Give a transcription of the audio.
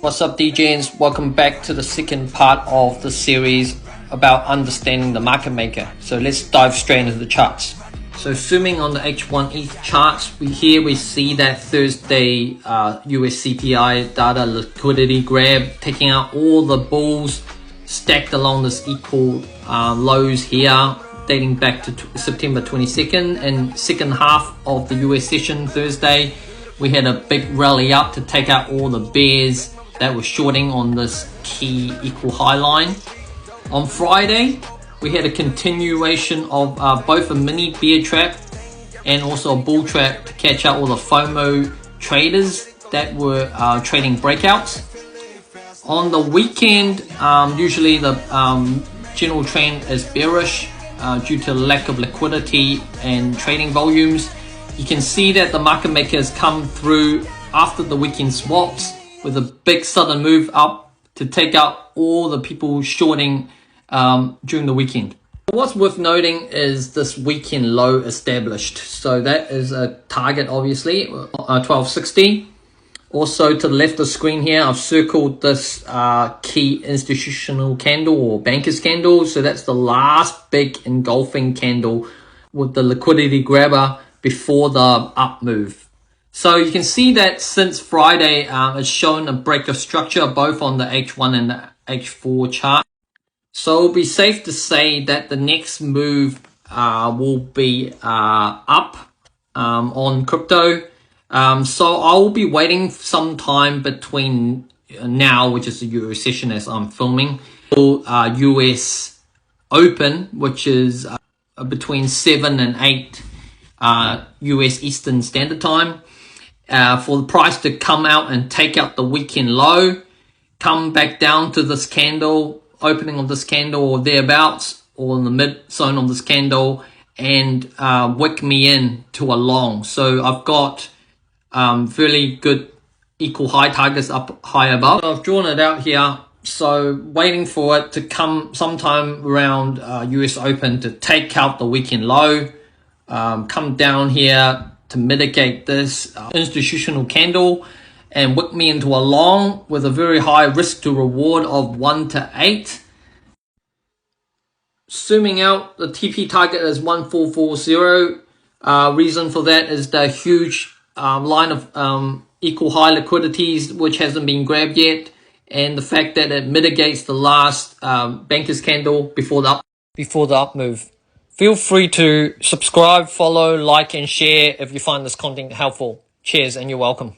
What's up, DJs? Welcome back to the second part of the series about understanding the market maker. So let's dive straight into the charts. So zooming on the H1 ETH charts, we see that Thursday US CPI data liquidity grab, taking out all the bulls stacked along this equal lows here, dating back to September 22nd. And second half of the US session Thursday, we had a big rally up to take out all the bears that were shorting on this key equal high line. On Friday, we had a continuation of both a mini bear trap and also a bull trap to catch out all the FOMO traders that were trading breakouts. On the weekend, usually the general trend is bearish due to lack of liquidity and trading volumes. You can see that the market makers come through after the weekend swaps with a big sudden move up to take out all the people shorting during the weekend. What's worth noting is this weekend low established. So that is a target, obviously, 1260. Also to the left of the screen here, I've circled this key institutional candle or bankers candle. So that's the last big engulfing candle with the liquidity grabber before the up move. So you can see that since Friday, it's shown a break of structure both on the H1 and the H4 chart. So it'll be safe to say that the next move will be up on crypto. So I'll be waiting some time between now, which is the Euro session as I'm filming, or US Open, which is between 7 and 8 US Eastern Standard Time, for the price to come out and take out the weekend low, come back down to this candle, opening of this candle or thereabouts, or in the mid zone of this candle, and wick me in to a long. So I've got fairly good equal high targets up high above. So I've drawn it out here. So waiting for it to come sometime around US Open to take out the weekend low, come down here to mitigate this institutional candle and wick me into a long with a very high risk to reward of 1 to 8. Zooming out, the TP target is 1440. Reason for that is the huge line of equal high liquidities which hasn't been grabbed yet, and the fact that it mitigates the last bankers candle before the up move. Feel free to subscribe, follow, like and share if you find this content helpful. Cheers and you're welcome.